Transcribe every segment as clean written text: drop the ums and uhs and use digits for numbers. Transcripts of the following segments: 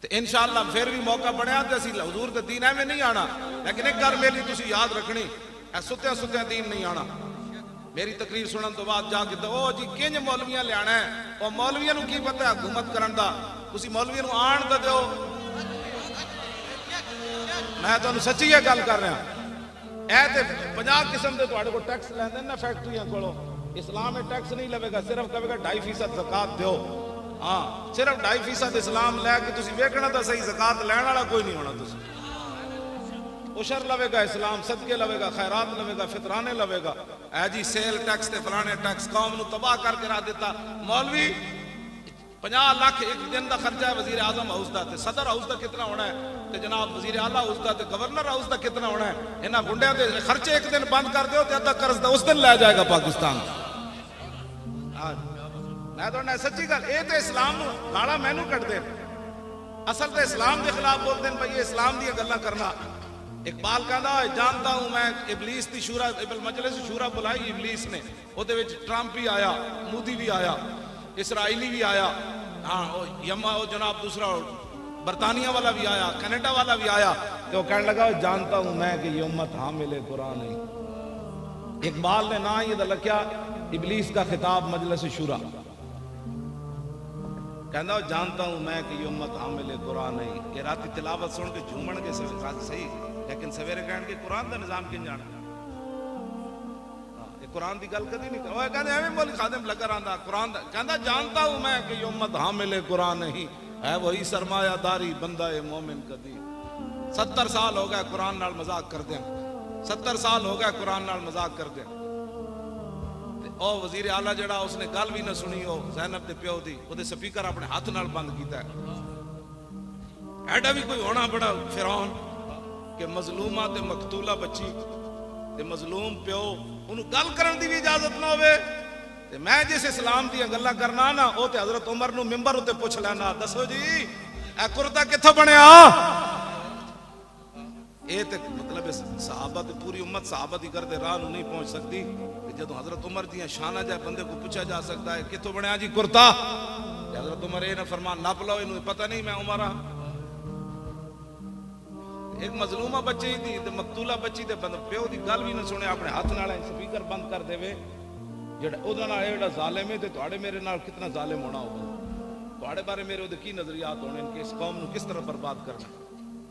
تو انشاءاللہ پھر بھی موقع بنیا تو اسی حضور دے دین میں نہیں آنا، لیکن ایک گل میری تسی یاد رکھنی، اے ستیاں ستیاں دین نہیں آنا۔ میری تقریر سنن تو بعد جا کے او جی کنج مولویاں لیانا ہے، او مولویاں نو کی پتہ ہے حکومت کرن دا، تسی مولویاں نو آن تے دیو۔ میں تانوں سچی یہ گل کر رہا، اے تے 50 قسم دے تواڈے کو ٹیکس لیندے نا فیکٹریاں کولو، اسلام میں ٹیکس نہیں لوے گا، صرف کہے گا 2.5% زکات دیو۔ ہاں صرف 2.5% اسلام لے کے تسی ویکھنا تا صحیح، زکات لین والا کوئی نہیں ہونا، تسی عشر لوے گا، اسلام صدقے لوے گا، خیرات لوے گا، فطرانے لوے گا۔ اے جی سیل ٹیکس تے فلانے ٹیکس قوم نو تباہ کر کے رکھ دیتا۔ مولوی 50 لاکھ ایک دن دا خرچہ ہے وزیر اعظم ہاؤس دا، تے صدر ہاؤس دا کتنا ہونا ہے، تے جناب وزیر اعلیٰ ہاؤس دا تے گورنر ہاؤس دا کتنا ہونا ہے۔ انہاں گنڈیاں دے خرچے ایک دن بند کر دیو تے ادھا قرض دا اس دن لے جائے گا پاکستان۔ میں تو سچی گل، اے تے اسلام نو گالا مینو کٹ دے، اصل تے اسلام دے خلاف بول دین بھائی اسلام دی گلاں کرنا۔ اقبال کہندا جانتا ہوں میں ابلیس دی شورا، مجلس شورا بلائی ابلیس نے، او دے وچ ٹرمپ بھی آیا، مودی بھی آیا، اسرائیلی بھی آیا، ہاں یما او جناب دوسرا برطانیہ والا بھی آیا، کینیڈا والا بھی آیا، تو کہنے لگا جانتا ہوں میں کہ یہ امت حامل قرآن ہے۔ اقبال نے نہ یہ لکھیا ابلیس کا خطاب مجلس شورا، کہندا جانتا ہوں میں کہ یہ امت حامل قرآن ہے۔ یہ راتی تلاوت سن کے جھومن کے صحیح، لیکن سویرے کہن کے قرآن دا نظام کن جانا، یہ قرآن دی گل کدی نہیں کرو۔ وہ کہندے ایویں مولی خادم لگا رہندا قرآن دا، کہندا جانتا ہوں میں کہ یہ امت حامل قرآن نہیں ہے، وہی سرمایہ داری بندہ مومن کدی۔ 70 سال ہو گئے قرآن نال مذاق کردے، 70 سال ہو گئے قرآن نال مذاق کردے۔ او وزیر اعلیٰ جڑا اس نے گل بھی نہ سنی، او زینب دے پیو دی، او دے سپیکر اپنے ہاتھ نال بند کیتا ہے۔ ایڈا بھی کوئی ہونا بڑا فرعون کہ مظلومہ تے مقتولہ بچی تے مظلوم پیو انہوں گل کرن دی بھی اجازت نہ ہوئے۔ تے میں جس اسلام دی گلاں کرنا نا، او تے حضرت عمر نو ممبر اتے پوچھ لینا، دسو جی اے کرتا کتھوں بنیا؟ اے تے مطلب صحابہ تے پوری امت صحابہ دی کردے راہ نو نہیں پہنچ سکتی کہ جدوں حضرت عمر دیاں شانہ جائے بندے کو پوچھا جا سکتا ہے کتھوں بنیا جی کرتا؟ تے حضرت عمر اے نہ فرمان نپ لو، انہوں پتہ نہیں میں عمر ہاں۔ ایک مظلومہ بچی دی تے مقتولہ بچی دے بند پیو دی گل بھی نہ سنے، اپنے ہاتھ نال سپیکر بند کر دے وے، جڑا او دا نال ایڈا ظالم ہے تے تواڈے میرے نال کتنا ظالم ہونا ہوگا، تواڈے بارے میرے او دے کی نظریات ہونے کہ اس قوم نو کس طرح برباد کرنا۔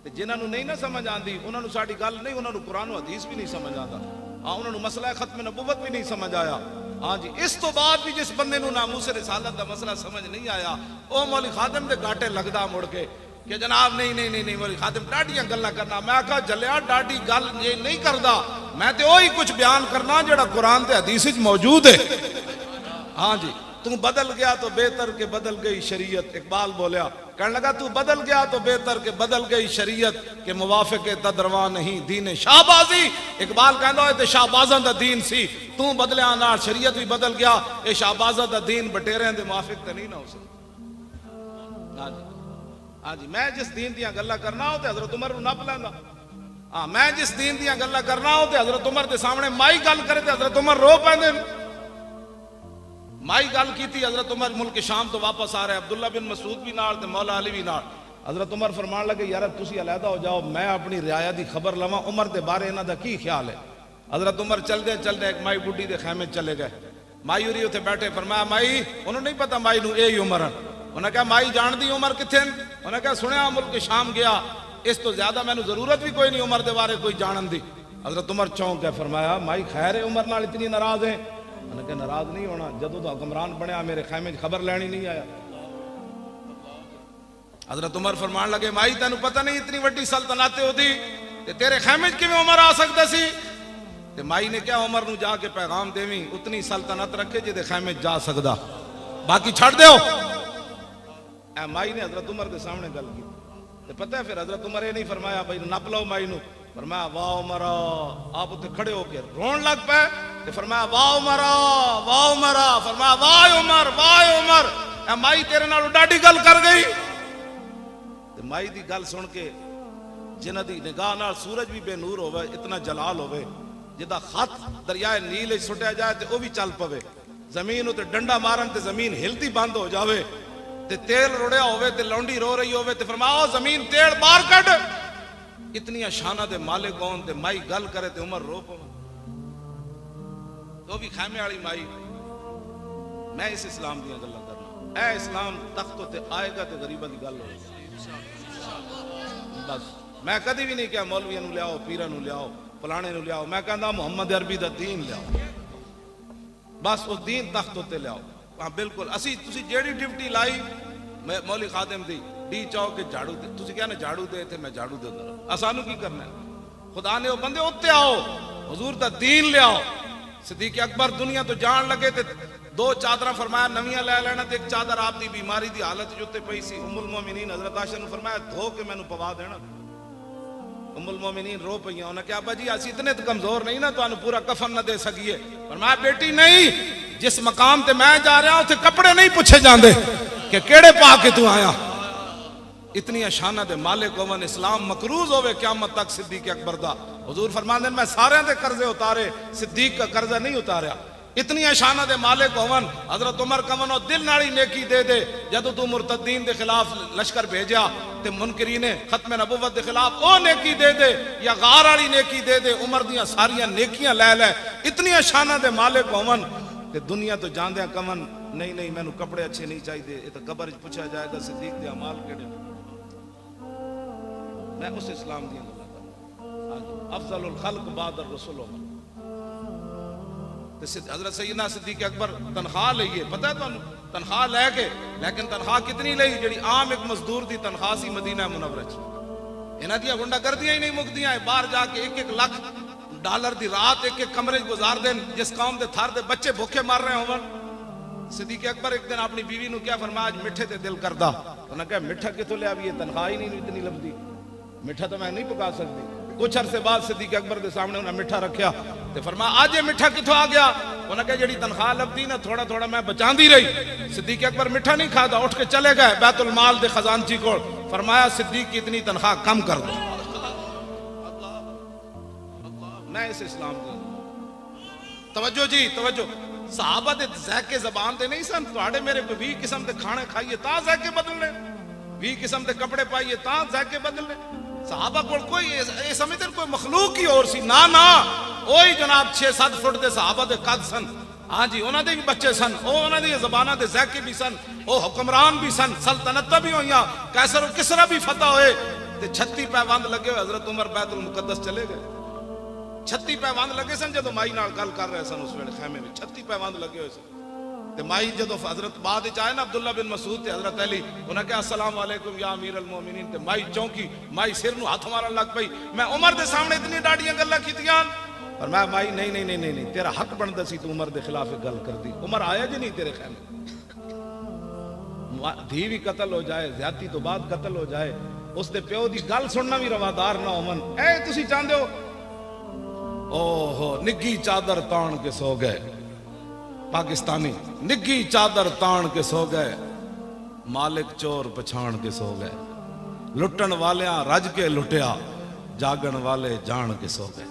تے جنہاں نو نہیں نہ سمجھ آندی انہاں نو ساڈی گل نہیں، انہاں نو قرآن و حدیث بھی نہیں سمجھ آندا، ہاں انہاں نو مسئلہ ختم نبوت بھی نہیں سمجھ آیا۔ ہاں جی اس تو بعد بھی جس بندے نو ناموس رسالت دا مسئلہ سمجھ نہیں آیا، او مولی خادم دے گاٹے لگدا مڑ کے کہ جناب نہیں مولی خادم ڈاڈیاں گلاں کرنا۔ میں کہا جلیا ڈاڈی گل یہ نہیں کردا، میں تے وہی کچھ بیان کرنا جڑا قرآن تے حدیث وچ موجود ہے۔ ہاں جی تو بدل گیا تو بہتر کہ بدل گئی شریعت، اقبال بولیا، کہنے لگا تو بدل گیا تو بہتر کہ بدل گئی شریعت، کہ موافق تدروا نہیں دین شاہبازی۔ اقبال کہندا ہے تے شاہبازاں دا دین سی، تو بدلیا نال شریعت بھی بدل گیا، اے شاہبازاں دا دین بٹیریاں دے موافق تے نہیں نہ ہو سکتا۔ ہاں جی ہاں جی میں جس دین دیاں گلاں کرنا ہو تے حضرت عمر نو نپ لیندا، ہاں میں جس دین دیاں گلاں کرنا ہو تے حضرت عمر دے سامنے مائی گل کرے تے حضرت عمر رو پیندے۔ مائی گل کیتی، حضرت عمر ملک شام تو واپس آ رہے، عبداللہ بن مسعود بھی نال تے مولا علی بھی نال۔ حضرت عمر فرمان لگے یار تسی علیحدہ ہو جاؤ، میں اپنی رعایا دی خبر لواں عمر دے بارے انہاں دا کی خیال ہے۔ حضرت عمر چل دے ایک مائی بڈھی دے خیمے چلے گئے، مائی ہوری اتنے بیٹھے، فرمایا مائی، انہوں نہیں پتا مائی نو اے ہی عمر ہے۔ انہوں نے کہا مائی جان دی عمر کتھے؟ انہوں نے کہا سنیا ملک شام گیا، اس تو زیادہ میں نو ضرورت بھی کوئی نہیں عمر دے بارے کوئی جانن دی۔ حضرت عمر چونک گئے، فرمایا مائی خیر ہے عمر نال اتنی ناراض ہیں؟ انہوں نے کہا ناراض نہیں ہونا، جدوں تو حکمران بنیا میرے خیمے خبر لینی نہیں آیا۔ حضرت عمر فرمان لگے مائی تینوں پتہ نہیں اتنی وڈی سلطنت ہوتی تے تیرے خیمے کیویں عمر آ سکتا سی؟ تے مائی نے کیا عمر نو جا کے پیغام دیویں اتنی سلطنت رکھے جے دے خیمے جا سکدا، باقی چھڑ دیو۔ اے مائی نے حضرت عمر دے سامنے گل کی تے پتہ ہے پھر حضرت عمر یہ نہیں فرمایا بھائی نپ لو مائی نو، فرمایا واہ عمرہ، آپ اتنے کھڑے ہو کے رون لگ پے تے فرمایا واہ عمرہ واہ عمرہ، فرمایا واہ عمر واہ عمر۔ اے مائی تیرے نال ڈاڈی گل کر گئی۔ تے مائی دی گل سن کے جنہ دی نگاہ نال سورج بھی بے نور ہوئے، اتنا جلال ہوئے، جدا خط دریائے نیل سٹیا جائے تے او بھی چل پوے، زمین تے ڈنڈا مارن تے زمین ہلتی بند ہو جاوے، تے تیل رڑیا ہوئے تے لونڈی رو رہی ہوئے تے فرمایا زمین تیل باہر کٹ. اتنی شانہ دے مالک ہون تے مائی گل کرے تے عمر رو پو تو بھی خیمے والی مائی. میں اس اسلام دیا گلا کرنا. اے اسلام تخت تے آئے گا تے غریبہ دی گل ہوگی. بس میں کدی بھی نہیں کہا مولویاں نو لیاؤ پیراں نو لیاؤ فلانے نو لیاؤ. میں کہندا محمد عربی دا دین لیاؤ. بس اس دین تخت تے لیاؤ. ہاں بالکل اسی تسی جیڑی ڈیوٹی لائی مولوی خادم دی ڈی چاؤ کہ جھاڑو دے. تسی کہنا جھاڑو دے تے میں جھاڑو دے دوں. اسانو کی کرنا ہے؟ خدا نے وہ بندے اوتے آؤ حضور دا دین لے آؤ. صدیق اکبر دنیا تو جان لگے تے 2 چادر فرمایا نویاں لے لینا تے ایک چادر آپ دی بیماری دی حالت جو تے پئی سی. ام المومنین حضرت عائشہ نے فرمایا دھو کے مینوں پوا دینا. ام المومنین رو پئیاں. انہاں کہا ابا جی اسی اتنے تو کمزور نہیں نا تانوں پورا کفن نہ دے سکیے. فرمایا بیٹی نہیں, جس مقام تے میں جا رہا ہوں تے کپڑے نہیں پوچھے جاندے کہ کیڑے پا کے تو آیا. اتنی شانہ دے مالک ہون اسلام مقروض ہوئے قیامت تک صدیق اکبر دا. حضور فرماندے میں سارے دے قرضے اتارے صدیق کا قرضہ نہیں اتاریا. اتنی شانہ دے مالک ہون حضرت عمر کمنو دل ناڑی نیکی دے دے جدو تو مرتدین دے خلاف لشکر بھیجیا تے منکرین ختم نبوت دے خلاف او نیکی دے دے یا غار والی نیکی دے دے. عمر دیاں ساریاں نیکیاں لے لے. اتنی شانہ دے مالک ہون تے دنیا تو جاندیاں کمن نہیں نہیں مینوں کپڑے اچھے نہیں چاہیے. یہ تو قبر وچ پوچھا جائے گا صدیق دے اعمال کیڑے. میں اس اسلام دی گل کردا. افضل الخلق بعد الرسول عمر. حضرت سیدنا صدیق اکبر تنخواہ لئیے پتہ ہے تانوں تنخواہ لے کے لیکن تنخواہ کتنی لئی جڑی عام ایک مزدور دی تنخواہ سی مدینہ منورہ چ. انہاں دیاں گنڈا گردیاں ہی نہیں مکدیاں. باہر جا کے 1-1 لاکھ ڈالر دی رات ایک ایک کمرے گزار دین. جس قوم دے تھار دے بچے بھوکے مار رہے ہون. صدیق اکبر ایک دن اپنی بیوی نو کیا فرمایا آج میٹھے تے دل کردا. انہاں کہا میٹھا کتوں لے آوی تنخواہ ہی نہیں اتنی لبدی. میٹھا تو میں نہیں پکا سکتی. کچھ عرصے بعد صدیق اکبر دے سامنے انہاں میٹھا رکھیا تے فرمایا آج یہ میٹھا کتوں آ گیا. انہاں کہا جڑی تنخواہ لبدی نا تھوڑا تھوڑا میں بچاندی رہی. صدیق اکبر میٹھا نہیں کھادا اٹھ کے چلے گئے بیت المال دے خزانچی کو. فرمایا صدیق کی اتنی تنخواہ کم کر دو. میں اس اسلام دی توجہ جی توجہ. صحابہ دے ذائقے زبان دے نہیں سن. تواڈے میرے کو 20 قسم دے کھانے کھائیے تا ذائقے بدلنے, 20 قسم دے کپڑے پائیے تا ذائقے بدلنے. صحابہ کو کوئی یہ سمجھتے کوئی مخلوق ہی اور سی نا نا. وہی جناب 6-7 فٹ دے صحابہ دے قد سن. ہاں جی انہاں دے بھی بچے سن. انہاں دی زباناں دے ذائقے بھی سن. او حکمران بھی سن. سلطنتاں بھی ہوئیاں. قیصر و کسریٰ بھی فتح ہوئے تے 36 پیوند لگے ہوئے. حضرت عمر بیت المقدس چلے گئے. 36 پیوند لگے سن جدو مائی نال گل کر رہے سن اس ویلے خیمے میں 36 پیوند لگے ہوئے سن. تے مائی جدو حضرت بعد وچ آئے نا عبداللہ بن مسعود تے حضرت علی انہاں کہا السلام علیکم یا امیر المومنین. تے مائی چونکی مائی سر نو ہاتھ مارن لگ پئی. میں عمر دے سامنے اتنی ڈاڈیاں گلاں کیتیاں. اور میں مائی نہیں نہیں نہیں نہیں تیرا حق بندا سی تو عمر دے خلاف گل کر دی. عمر آیا جی نہیں تیرے خیمے. دھی بھی قتل ہو جائے زیادتی تو بعد قتل ہو جائے اس دے پیو دی گل سننا بھی روادار نہ ہون. اے تسی چاہندے ہو اوہو نگی چادر تان کے سو گئے. پاکستانی نگی چادر تان کے سو گئے. مالک چور پچھان کے سو گئے. لٹن والیاں رج کے لٹیا جاگن والے جان کے سو گئے.